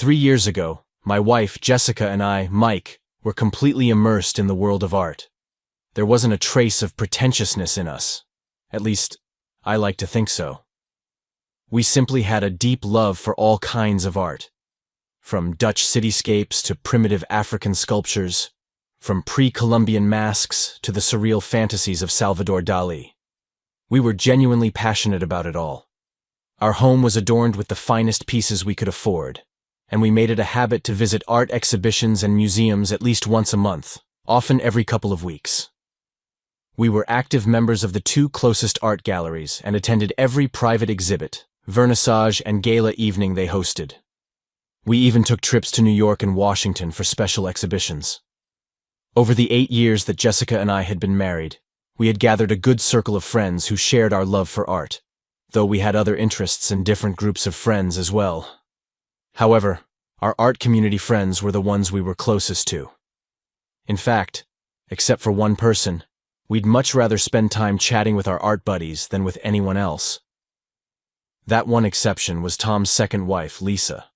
3 years ago, my wife, Jessica, and I, Mike, were completely immersed in the world of art. There wasn't a trace of pretentiousness in us. At least, I like to think so. We simply had a deep love for all kinds of art. From Dutch cityscapes to primitive African sculptures, from pre-Columbian masks to the surreal fantasies of Salvador Dali. We were genuinely passionate about it all. Our home was adorned with the finest pieces we could afford, and we made it a habit to visit art exhibitions and museums at least once a month, often every couple of weeks. We were active members of the two closest art galleries and attended every private exhibit, vernissage, and gala evening they hosted. We even took trips to New York and Washington for special exhibitions. Over the 8 years that Jessica and I had been married, we had gathered a good circle of friends who shared our love for art, though we had other interests and different groups of friends as well. However, our art community friends were the ones we were closest to. In fact, except for one person, we'd much rather spend time chatting with our art buddies than with anyone else. That one exception was Tom's second wife, Lisa.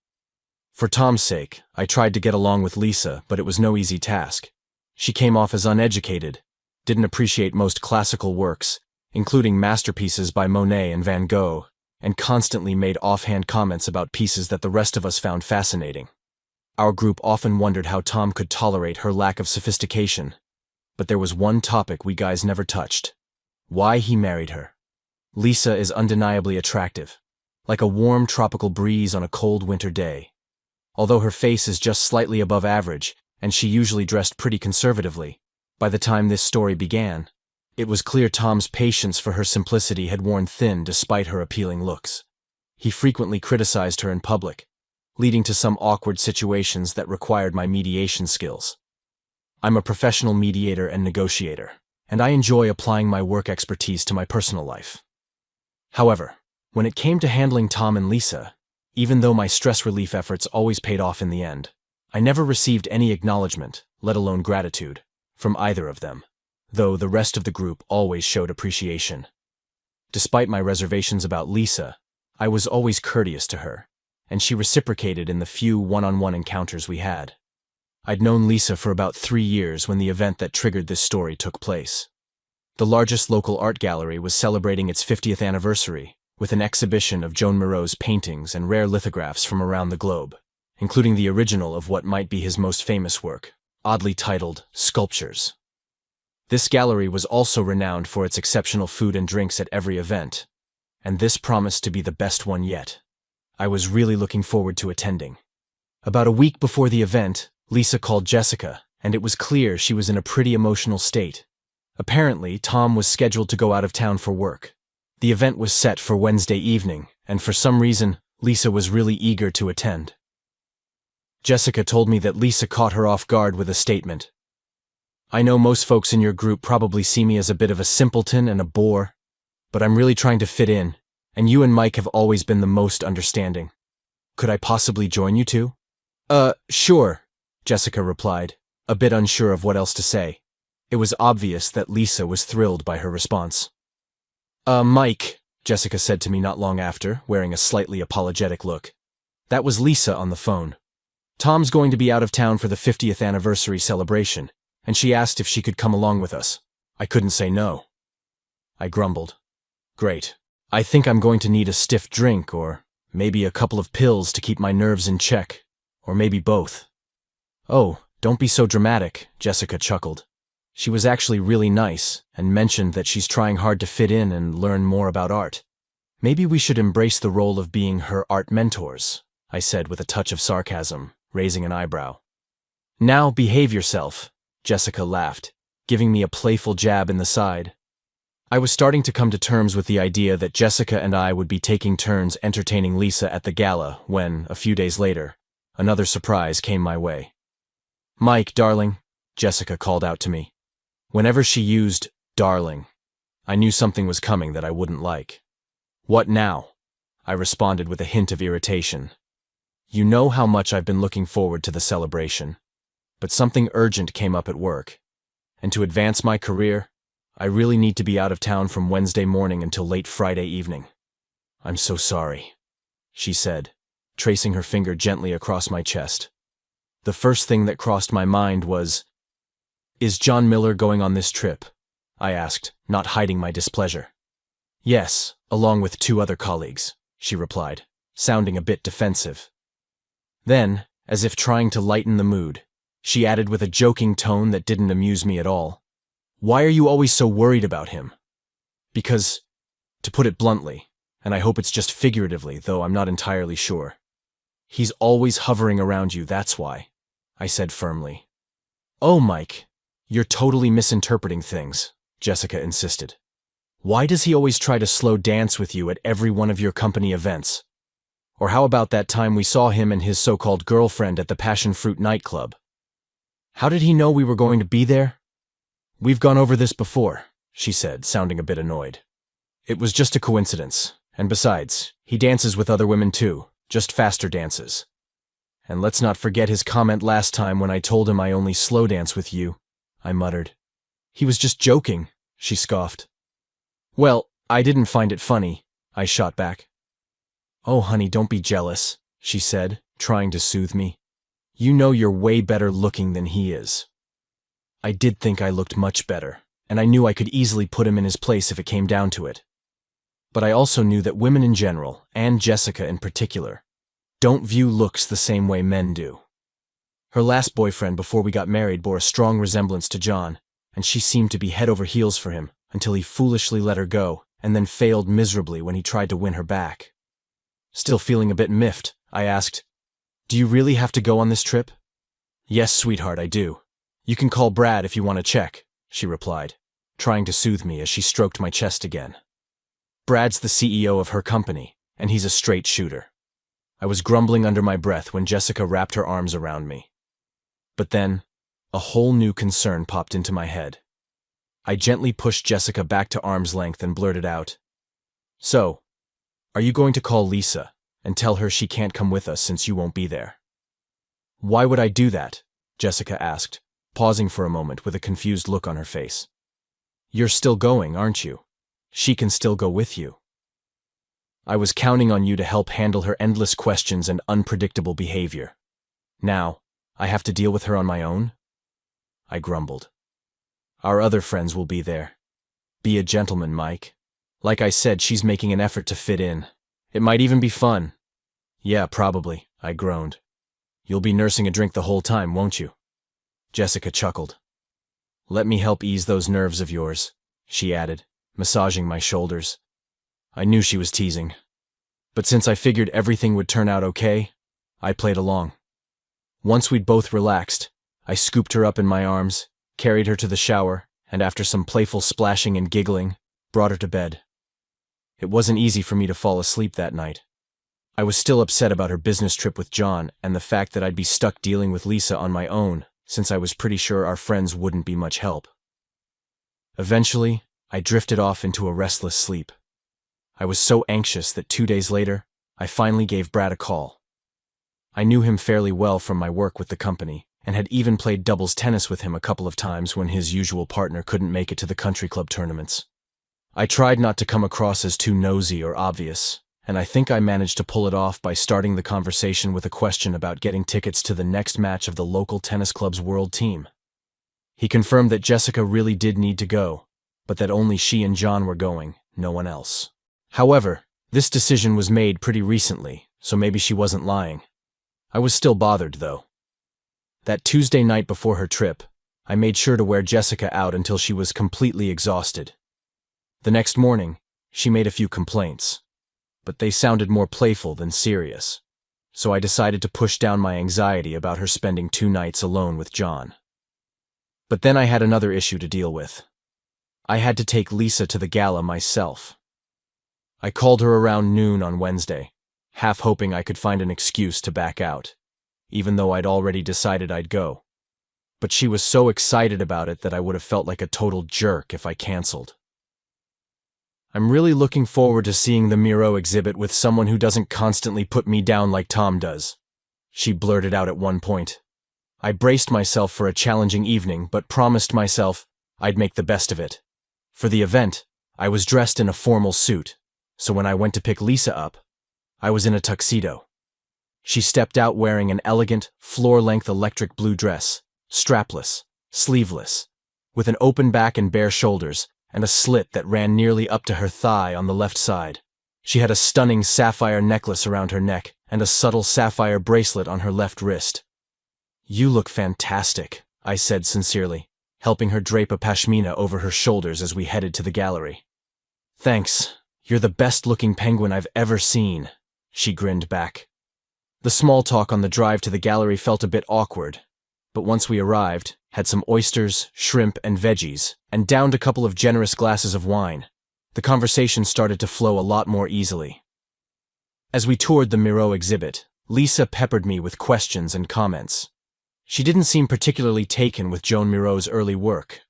For Tom's sake, I tried to get along with Lisa, but it was no easy task. She came off as uneducated, didn't appreciate most classical works, including masterpieces by Monet and Van Gogh, and constantly made offhand comments about pieces that the rest of us found fascinating. Our group often wondered how Tom could tolerate her lack of sophistication, but there was one topic we guys never touched: why he married her. Lisa is undeniably attractive, like a warm tropical breeze on a cold winter day. Although her face is just slightly above average, and she usually dressed pretty conservatively, by the time this story began, it was clear Tom's patience for her simplicity had worn thin despite her appealing looks. He frequently criticized her in public, leading to some awkward situations that required my mediation skills. I'm a professional mediator and negotiator, and I enjoy applying my work expertise to my personal life. However, when it came to handling Tom and Lisa, even though my stress relief efforts always paid off in the end, I never received any acknowledgement, let alone gratitude, from either of them, though the rest of the group always showed appreciation. Despite my reservations about Lisa, I was always courteous to her, and she reciprocated in the few one-on-one encounters we had. I'd known Lisa for about 3 years when the event that triggered this story took place. The largest local art gallery was celebrating its 50th anniversary, with an exhibition of Joan Miraux's paintings and rare lithographs from around the globe, including the original of what might be his most famous work, oddly titled Sculptures. This gallery was also renowned for its exceptional food and drinks at every event, and this promised to be the best one yet. I was really looking forward to attending. About a week before the event, Lisa called Jessica, and it was clear she was in a pretty emotional state. Apparently, Tom was scheduled to go out of town for work. The event was set for Wednesday evening, and for some reason, Lisa was really eager to attend. Jessica told me that Lisa caught her off guard with a statement. "I know most folks in your group probably see me as a bit of a simpleton and a bore, but I'm really trying to fit in, and you and Mike have always been the most understanding. Could I possibly join you two?" Sure," Jessica replied, a bit unsure of what else to say. It was obvious that Lisa was thrilled by her response. Mike," Jessica said to me not long after, wearing a slightly apologetic look. That was Lisa on the phone. "Tom's going to be out of town for the 50th anniversary celebration, and she asked if she could come along with us. I couldn't say no." I grumbled. "Great. I think I'm going to need a stiff drink, or maybe a couple of pills to keep my nerves in check, or maybe both." "Oh, don't be so dramatic," Jessica chuckled. She was actually really nice and mentioned that she's trying hard to fit in and learn more about art. "Maybe we should embrace the role of being her art mentors," I said with a touch of sarcasm, raising an eyebrow. "Now behave yourself," Jessica laughed, giving me a playful jab in the side. I was starting to come to terms with the idea that Jessica and I would be taking turns entertaining Lisa at the gala when, a few days later, another surprise came my way. "Mike, darling," Jessica called out to me. Whenever she used darling, I knew something was coming that I wouldn't like. "What now?" I responded with a hint of irritation. "You know how much I've been looking forward to the celebration, but something urgent came up at work, and to advance my career, I really need to be out of town from Wednesday morning until late Friday evening." "I'm so sorry," she said, tracing her finger gently across my chest. The first thing that crossed my mind was, "Is John Miller going on this trip?" I asked, not hiding my displeasure. "Yes, along with 2 other colleagues," she replied, sounding a bit defensive. Then, as if trying to lighten the mood, she added with a joking tone that didn't amuse me at all, "Why are you always so worried about him?" "Because, to put it bluntly, and I hope it's just figuratively, though I'm not entirely sure, he's always hovering around you, that's why," I said firmly. "Oh, Mike, you're totally misinterpreting things," Jessica insisted. "Why does he always try to slow dance with you at every one of your company events? Or how about that time we saw him and his so-called girlfriend at the Passion Fruit nightclub? How did he know we were going to be there?" "We've gone over this before," she said, sounding a bit annoyed. "It was just a coincidence, and besides, he dances with other women too, just faster dances. And let's not forget his comment last time when I told him I only slow dance with you," I muttered. "He was just joking," she scoffed. "Well, I didn't find it funny," I shot back. "Oh, honey, don't be jealous," she said, trying to soothe me. "You know you're way better looking than he is." I did think I looked much better, and I knew I could easily put him in his place if it came down to it. But I also knew that women in general, and Jessica in particular, don't view looks the same way men do. Her last boyfriend before we got married bore a strong resemblance to John, and she seemed to be head over heels for him until he foolishly let her go and then failed miserably when he tried to win her back. Still feeling a bit miffed, I asked, "Do you really have to go on this trip?" "Yes, sweetheart, I do. You can call Brad if you want to check," she replied, trying to soothe me as she stroked my chest again. "Brad's the CEO of her company, and he's a straight shooter." I was grumbling under my breath when Jessica wrapped her arms around me. But then, a whole new concern popped into my head. I gently pushed Jessica back to arm's length and blurted out, "So, are you going to call Lisa and tell her she can't come with us since you won't be there?" "Why would I do that?" Jessica asked, pausing for a moment with a confused look on her face. "You're still going, aren't you? She can still go with you." "I was counting on you to help handle her endless questions and unpredictable behavior. Now, I have to deal with her on my own?" I grumbled. "Our other friends will be there. Be a gentleman, Mike. Like I said, she's making an effort to fit in. It might even be fun." "Yeah, probably," I groaned. "You'll be nursing a drink the whole time, won't you?" Jessica chuckled. "Let me help ease those nerves of yours," she added, massaging my shoulders. I knew she was teasing. But since I figured everything would turn out okay, I played along. Once we'd both relaxed, I scooped her up in my arms, carried her to the shower, and after some playful splashing and giggling, brought her to bed. It wasn't easy for me to fall asleep that night. I was still upset about her business trip with John and the fact that I'd be stuck dealing with Lisa on my own, since I was pretty sure our friends wouldn't be much help. Eventually, I drifted off into a restless sleep. I was so anxious that 2 days later, I finally gave Brad a call. I knew him fairly well from my work with the company, and had even played doubles tennis with him a couple of times when his usual partner couldn't make it to the country club tournaments. I tried not to come across as too nosy or obvious, and I think I managed to pull it off by starting the conversation with a question about getting tickets to the next match of the local tennis club's world team. He confirmed that Jessica really did need to go, but that only she and John were going, no one else. However, this decision was made pretty recently, so maybe she wasn't lying. I was still bothered, though. That Tuesday night before her trip, I made sure to wear Jessica out until she was completely exhausted. The next morning, she made a few complaints, but they sounded more playful than serious, so I decided to push down my anxiety about her spending 2 nights alone with John. But then I had another issue to deal with. I had to take Lisa to the gala myself. I called her around noon on Wednesday, half hoping I could find an excuse to back out, even though I'd already decided I'd go. But she was so excited about it that I would have felt like a total jerk if I canceled. "I'm really looking forward to seeing the Miro exhibit with someone who doesn't constantly put me down like Tom does," she blurted out at one point. I braced myself for a challenging evening, but promised myself I'd make the best of it. For the event, I was dressed in a formal suit, so when I went to pick Lisa up, I was in a tuxedo. She stepped out wearing an elegant, floor-length electric blue dress, strapless, sleeveless, with an open back and bare shoulders, and a slit that ran nearly up to her thigh on the left side. She had a stunning sapphire necklace around her neck and a subtle sapphire bracelet on her left wrist. "You look fantastic," I said sincerely, helping her drape a pashmina over her shoulders as we headed to the gallery. "Thanks. You're the best-looking penguin I've ever seen," she grinned back. The small talk on the drive to the gallery felt a bit awkward, but once we arrived, had some oysters, shrimp, and veggies, and downed a couple of generous glasses of wine, the conversation started to flow a lot more easily. As we toured the Miro exhibit, Lisa peppered me with questions and comments. She didn't seem particularly taken with Joan Miro's early work.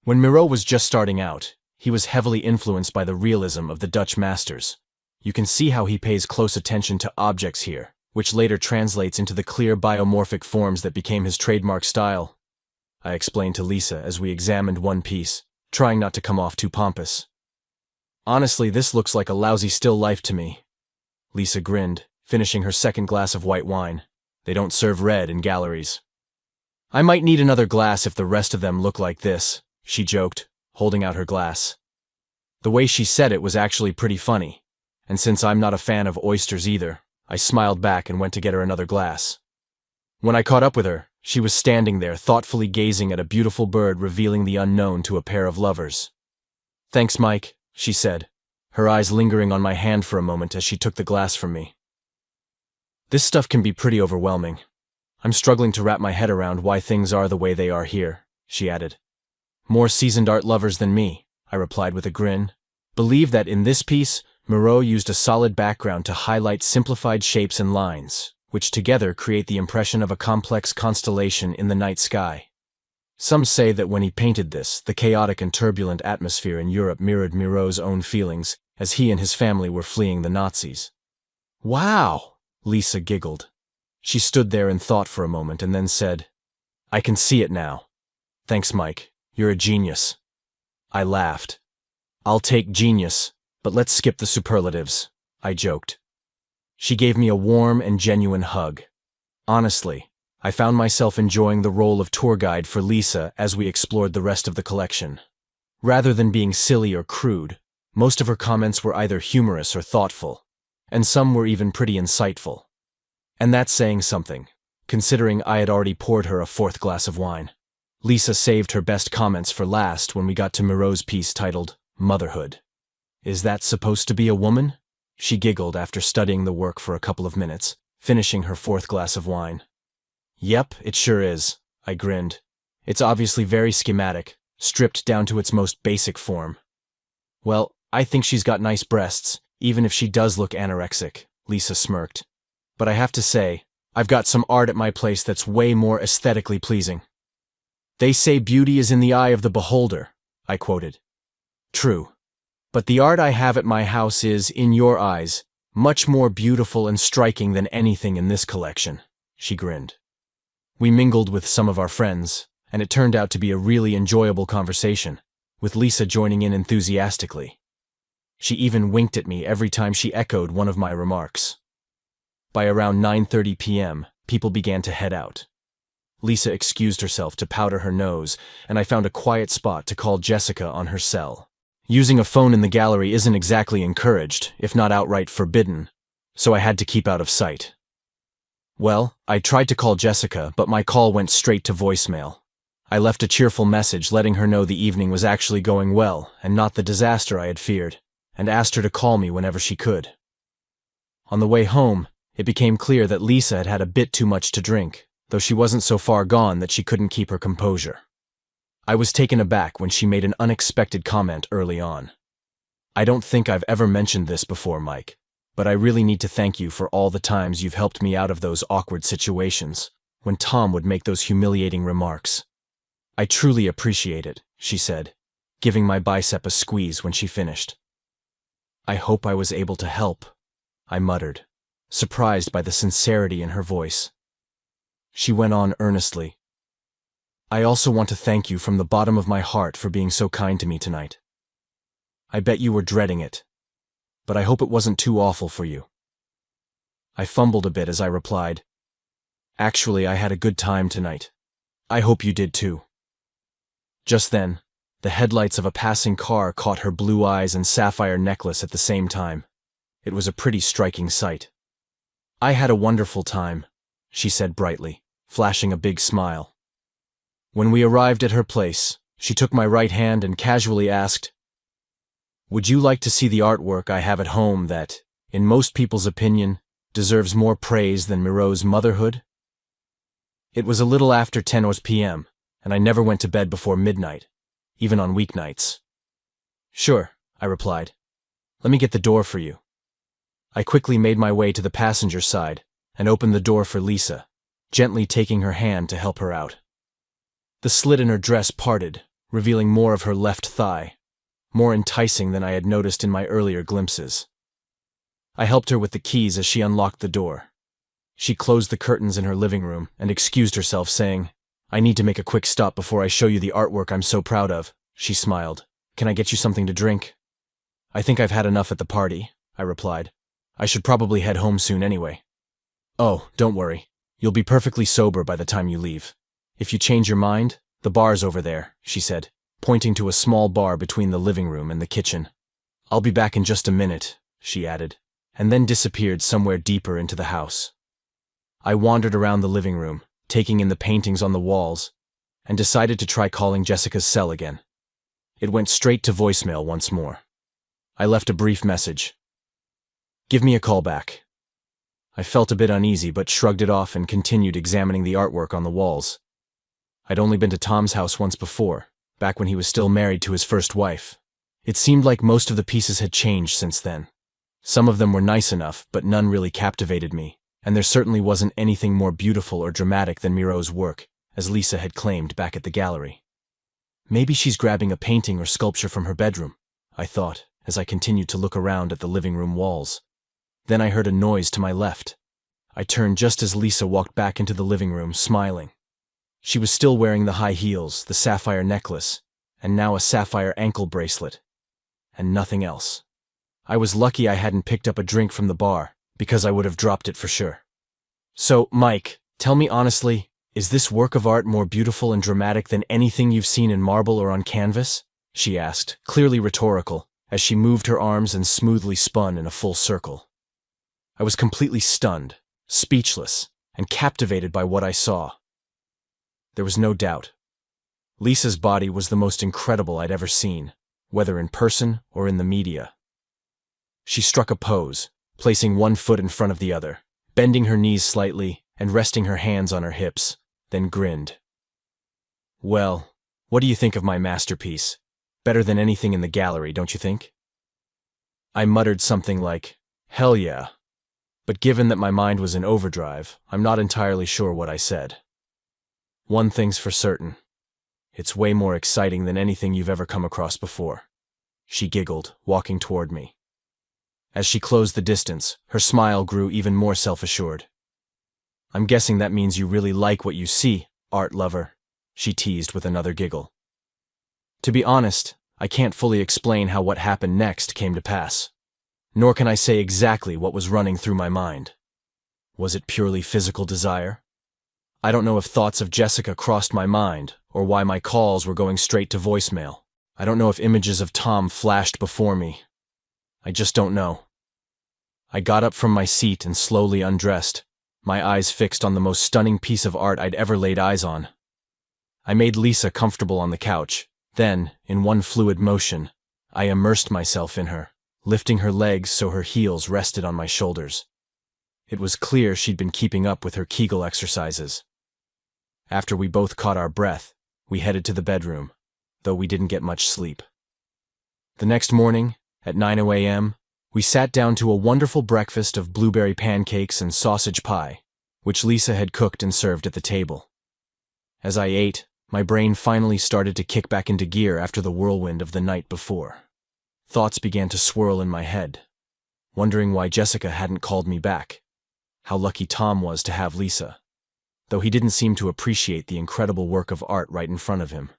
When Miro was just starting out, he was heavily influenced by the realism of the Dutch masters. You can see how he pays close attention to objects here, which later translates into the clear biomorphic forms that became his trademark style, I explained to Lisa as we examined one piece, trying not to come off too pompous. "Honestly, this looks like a lousy still life to me." Lisa grinned, finishing her second glass of white wine. They don't serve red in galleries. "I might need another glass if the rest of them look like this," she joked, holding out her glass. The way she said it was actually pretty funny, and since I'm not a fan of oysters either, I smiled back and went to get her another glass. When I caught up with her, she was standing there thoughtfully gazing at a beautiful bird revealing the unknown to a pair of lovers. "Thanks, Mike," she said, her eyes lingering on my hand for a moment as she took the glass from me. "This stuff can be pretty overwhelming. I'm struggling to wrap my head around why things are the way they are here," she added. "More seasoned art lovers than me," I replied with a grin, "believe that in this piece, Miro used a solid background to highlight simplified shapes and lines, which together create the impression of a complex constellation in the night sky. Some say that when he painted this, the chaotic and turbulent atmosphere in Europe mirrored Miro's own feelings as he and his family were fleeing the Nazis." "Wow!" Lisa giggled. She stood there in thought for a moment and then said, "I can see it now. Thanks, Mike. You're a genius." I laughed. "I'll take genius, but let's skip the superlatives," I joked. She gave me a warm and genuine hug. Honestly, I found myself enjoying the role of tour guide for Lisa as we explored the rest of the collection. Rather than being silly or crude, most of her comments were either humorous or thoughtful, and some were even pretty insightful. And that's saying something, considering I had already poured her a fourth glass of wine. Lisa saved her best comments for last when we got to Miro's piece titled Motherhood. "Is that supposed to be a woman?" She giggled after studying the work for a couple of minutes, finishing her fourth glass of wine. "Yep, it sure is," I grinned. "It's obviously very schematic, stripped down to its most basic form." "Well, I think she's got nice breasts, even if she does look anorexic," Lisa smirked. "But I have to say, I've got some art at my place that's way more aesthetically pleasing." "They say beauty is in the eye of the beholder," I quoted. "True. But the art I have at my house is, in your eyes, much more beautiful and striking than anything in this collection," she grinned. We mingled with some of our friends, and it turned out to be a really enjoyable conversation, with Lisa joining in enthusiastically. She even winked at me every time she echoed one of my remarks. By around 9:30 p.m., people began to head out. Lisa excused herself to powder her nose, and I found a quiet spot to call Jessica on her cell. Using a phone in the gallery isn't exactly encouraged, if not outright forbidden, so I had to keep out of sight. Well, I tried to call Jessica, but my call went straight to voicemail. I left a cheerful message letting her know the evening was actually going well and not the disaster I had feared, and asked her to call me whenever she could. On the way home, it became clear that Lisa had had a bit too much to drink, though she wasn't so far gone that she couldn't keep her composure. I was taken aback when she made an unexpected comment early on. "I don't think I've ever mentioned this before, Mike, but I really need to thank you for all the times you've helped me out of those awkward situations, when Tom would make those humiliating remarks. I truly appreciate it," she said, giving my bicep a squeeze when she finished. "I hope I was able to help," I muttered, surprised by the sincerity in her voice. She went on earnestly. "I also want to thank you from the bottom of my heart for being so kind to me tonight. I bet you were dreading it, but I hope it wasn't too awful for you." I fumbled a bit as I replied, "Actually, I had a good time tonight. I hope you did too." Just then, the headlights of a passing car caught her blue eyes and sapphire necklace at the same time. It was a pretty striking sight. "I had a wonderful time," she said brightly, flashing a big smile. When we arrived at her place, she took my right hand and casually asked, "Would you like to see the artwork I have at home that, in most people's opinion, deserves more praise than Miro's motherhood?" It was a little after 10 p.m., and I never went to bed before midnight, even on weeknights. "Sure," I replied. "Let me get the door for you." I quickly made my way to the passenger side and opened the door for Lisa, gently taking her hand to help her out. The slit in her dress parted, revealing more of her left thigh, more enticing than I had noticed in my earlier glimpses. I helped her with the keys as she unlocked the door. She closed the curtains in her living room and excused herself, saying, "I need to make a quick stop before I show you the artwork I'm so proud of." She smiled. "Can I get you something to drink?" "I think I've had enough at the party," I replied. "I should probably head home soon anyway." "Oh, don't worry. You'll be perfectly sober by the time you leave. If you change your mind, the bar's over there," she said, pointing to a small bar between the living room and the kitchen. "I'll be back in just a minute," she added, and then disappeared somewhere deeper into the house. I wandered around the living room, taking in the paintings on the walls, and decided to try calling Jessica's cell again. It went straight to voicemail once more. I left a brief message. "Give me a call back." I felt a bit uneasy but shrugged it off and continued examining the artwork on the walls. I'd only been to Tom's house once before, back when he was still married to his first wife. It seemed like most of the pieces had changed since then. Some of them were nice enough, but none really captivated me, and there certainly wasn't anything more beautiful or dramatic than Miro's work, as Lisa had claimed back at the gallery. Maybe she's grabbing a painting or sculpture from her bedroom, I thought, as I continued to look around at the living room walls. Then I heard a noise to my left. I turned just as Lisa walked back into the living room, smiling. She was still wearing the high heels, the sapphire necklace, and now a sapphire ankle bracelet, and nothing else. I was lucky I hadn't picked up a drink from the bar, because I would have dropped it for sure. "So, Mike, tell me honestly, is this work of art more beautiful and dramatic than anything you've seen in marble or on canvas?" she asked, clearly rhetorical, as she moved her arms and smoothly spun in a full circle. I was completely stunned, speechless, and captivated by what I saw. There was no doubt. Lisa's body was the most incredible I'd ever seen, whether in person or in the media. She struck a pose, placing one foot in front of the other, bending her knees slightly and resting her hands on her hips, then grinned. "Well, what do you think of my masterpiece? Better than anything in the gallery, don't you think?" I muttered something like, "Hell yeah." But given that my mind was in overdrive, I'm not entirely sure what I said. "One thing's for certain. It's way more exciting than anything you've ever come across before," she giggled, walking toward me. As she closed the distance, her smile grew even more self-assured. "I'm guessing that means you really like what you see, art lover," she teased with another giggle. To be honest, I can't fully explain how what happened next came to pass. Nor can I say exactly what was running through my mind. Was it purely physical desire? I don't know if thoughts of Jessica crossed my mind, or why my calls were going straight to voicemail. I don't know if images of Tom flashed before me. I just don't know. I got up from my seat and slowly undressed, my eyes fixed on the most stunning piece of art I'd ever laid eyes on. I made Lisa comfortable on the couch. Then, in one fluid motion, I immersed myself in her, lifting her legs so her heels rested on my shoulders. It was clear she'd been keeping up with her Kegel exercises. After we both caught our breath, we headed to the bedroom, though we didn't get much sleep. The next morning, at 9 a.m., we sat down to a wonderful breakfast of blueberry pancakes and sausage pie, which Lisa had cooked and served at the table. As I ate, my brain finally started to kick back into gear after the whirlwind of the night before. Thoughts began to swirl in my head, wondering why Jessica hadn't called me back, how lucky Tom was to have Lisa, though he didn't seem to appreciate the incredible work of art right in front of him,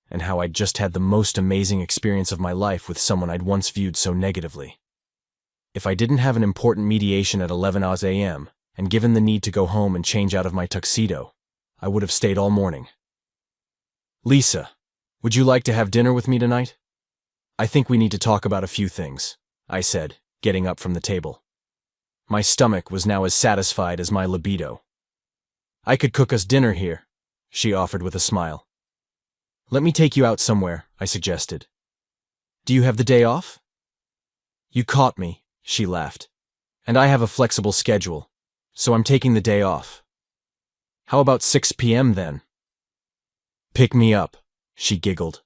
and how I'd just had the most amazing experience of my life with someone I'd once viewed so negatively. If I didn't have an important mediation at 11 a.m., and given the need to go home and change out of my tuxedo, I would have stayed all morning. Lisa, would you like to have dinner with me tonight? I think we need to talk about a few things, I said, getting up from the table. My stomach was now as satisfied as my libido. I could cook us dinner here, she offered with a smile. Let me take you out somewhere, I suggested. Do you have the day off? You caught me, she laughed. And I have a flexible schedule, so I'm taking the day off. How about 6 p.m. then? Pick me up, she giggled.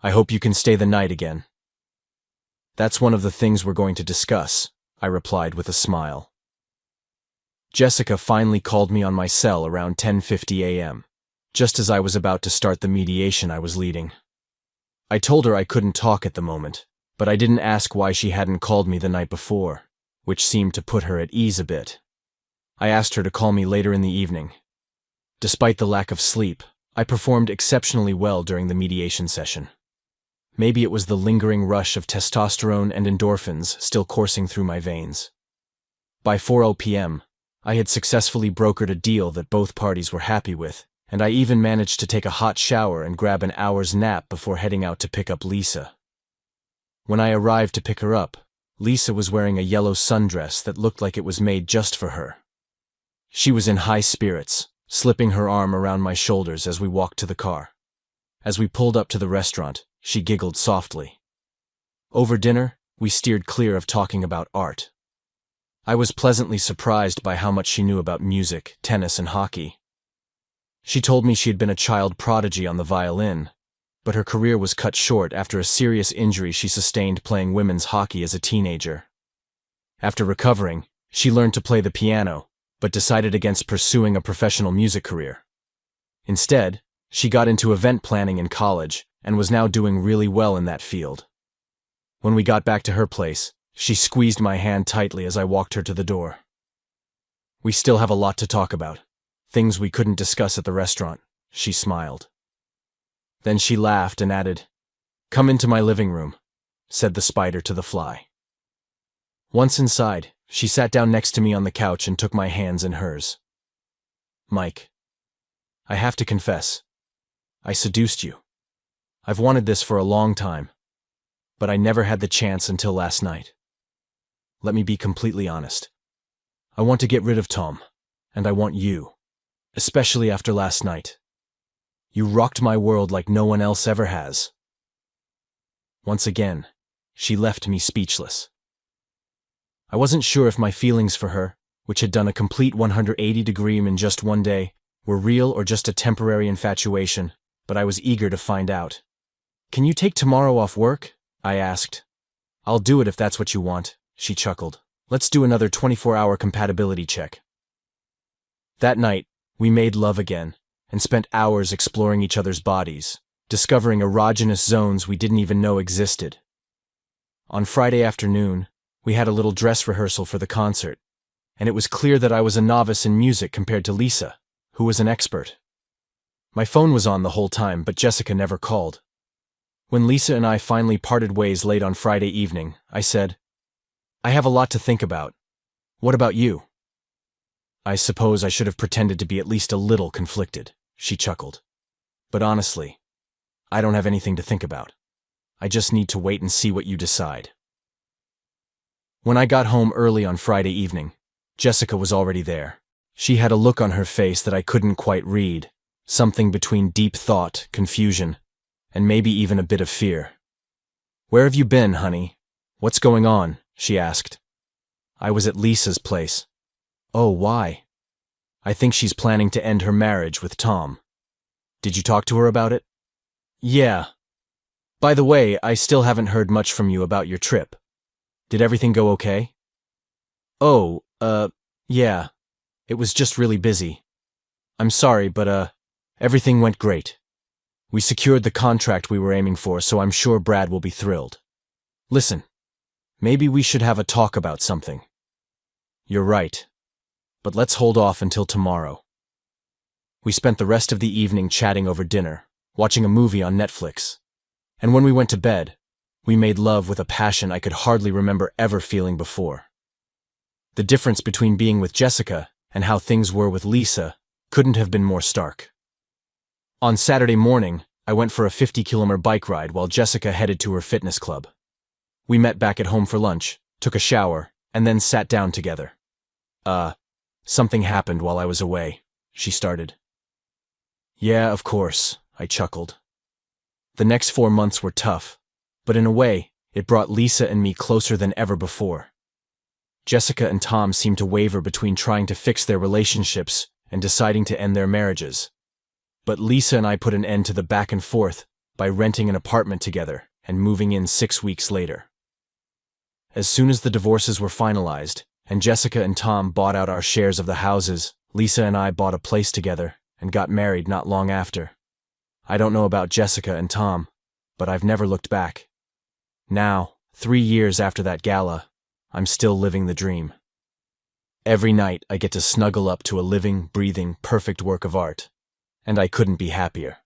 I hope you can stay the night again. That's one of the things we're going to discuss, I replied with a smile. Jessica finally called me on my cell around 10:50 a.m., just as I was about to start the mediation I was leading. I told her I couldn't talk at the moment, but I didn't ask why she hadn't called me the night before, which seemed to put her at ease a bit. I asked her to call me later in the evening. Despite the lack of sleep, I performed exceptionally well during the mediation session. Maybe it was the lingering rush of testosterone and endorphins still coursing through my veins. By 4 p.m., I had successfully brokered a deal that both parties were happy with, and I even managed to take a hot shower and grab an hour's nap before heading out to pick up Lisa. When I arrived to pick her up, Lisa was wearing a yellow sundress that looked like it was made just for her. She was in high spirits, slipping her arm around my shoulders as we walked to the car. As we pulled up to the restaurant, she giggled softly. Over dinner, we steered clear of talking about art. I was pleasantly surprised by how much she knew about music, tennis, and hockey. She told me she had been a child prodigy on the violin, but her career was cut short after a serious injury she sustained playing women's hockey as a teenager. After recovering, she learned to play the piano, but decided against pursuing a professional music career. Instead, she got into event planning in college and was now doing really well in that field. When we got back to her place, she squeezed my hand tightly as I walked her to the door. We still have a lot to talk about, things we couldn't discuss at the restaurant, she smiled. Then she laughed and added, "Come into my living room," said the spider to the fly. Once inside, she sat down next to me on the couch and took my hands in hers. Mike, I have to confess, I seduced you. I've wanted this for a long time, but I never had the chance until last night. Let me be completely honest. I want to get rid of Tom, and I want you, especially after last night. You rocked my world like no one else ever has. Once again, she left me speechless. I wasn't sure if my feelings for her, which had done a complete 180-degree in just one day, were real or just a temporary infatuation, but I was eager to find out. Can you take tomorrow off work? I asked. I'll do it if that's what you want, she chuckled. Let's do another 24-hour compatibility check. That night, we made love again, and spent hours exploring each other's bodies, discovering erogenous zones we didn't even know existed. On Friday afternoon, we had a little dress rehearsal for the concert, and it was clear that I was a novice in music compared to Lisa, who was an expert. My phone was on the whole time, but Jessica never called. When Lisa and I finally parted ways late on Friday evening, I said, "I have a lot to think about. What about you?" I suppose I should have pretended to be at least a little conflicted, she chuckled. But honestly, I don't have anything to think about. I just need to wait and see what you decide. When I got home early on Friday evening, Jessica was already there. She had a look on her face that I couldn't quite read, something between deep thought, confusion, and maybe even a bit of fear. "Where have you been, honey? What's going on?" she asked. I was at Lisa's place. "Oh, why?" "I think she's planning to end her marriage with Tom." "Did you talk to her about it?" "Yeah. By the way, I still haven't heard much from you about your trip. Did everything go okay?" "Oh, yeah. It was just really busy. I'm sorry, but, everything went great. We secured the contract we were aiming for, so I'm sure Brad will be thrilled. Listen, maybe we should have a talk about something." "You're right. But let's hold off until tomorrow." We spent the rest of the evening chatting over dinner, watching a movie on Netflix. And when we went to bed, we made love with a passion I could hardly remember ever feeling before. The difference between being with Jessica and how things were with Lisa couldn't have been more stark. On Saturday morning, I went for a 50-kilometer bike ride while Jessica headed to her fitness club. We met back at home for lunch, took a shower, and then sat down together. Something happened while I was away, she started. Yeah, of course, I chuckled. The next 4 months were tough, but in a way, it brought Lisa and me closer than ever before. Jessica and Tom seemed to waver between trying to fix their relationships and deciding to end their marriages. But Lisa and I put an end to the back and forth by renting an apartment together and moving in 6 weeks later. As soon as the divorces were finalized, and Jessica and Tom bought out our shares of the houses, Lisa and I bought a place together and got married not long after. I don't know about Jessica and Tom, but I've never looked back. Now, 3 years after that gala, I'm still living the dream. Every night I get to snuggle up to a living, breathing, perfect work of art, and I couldn't be happier.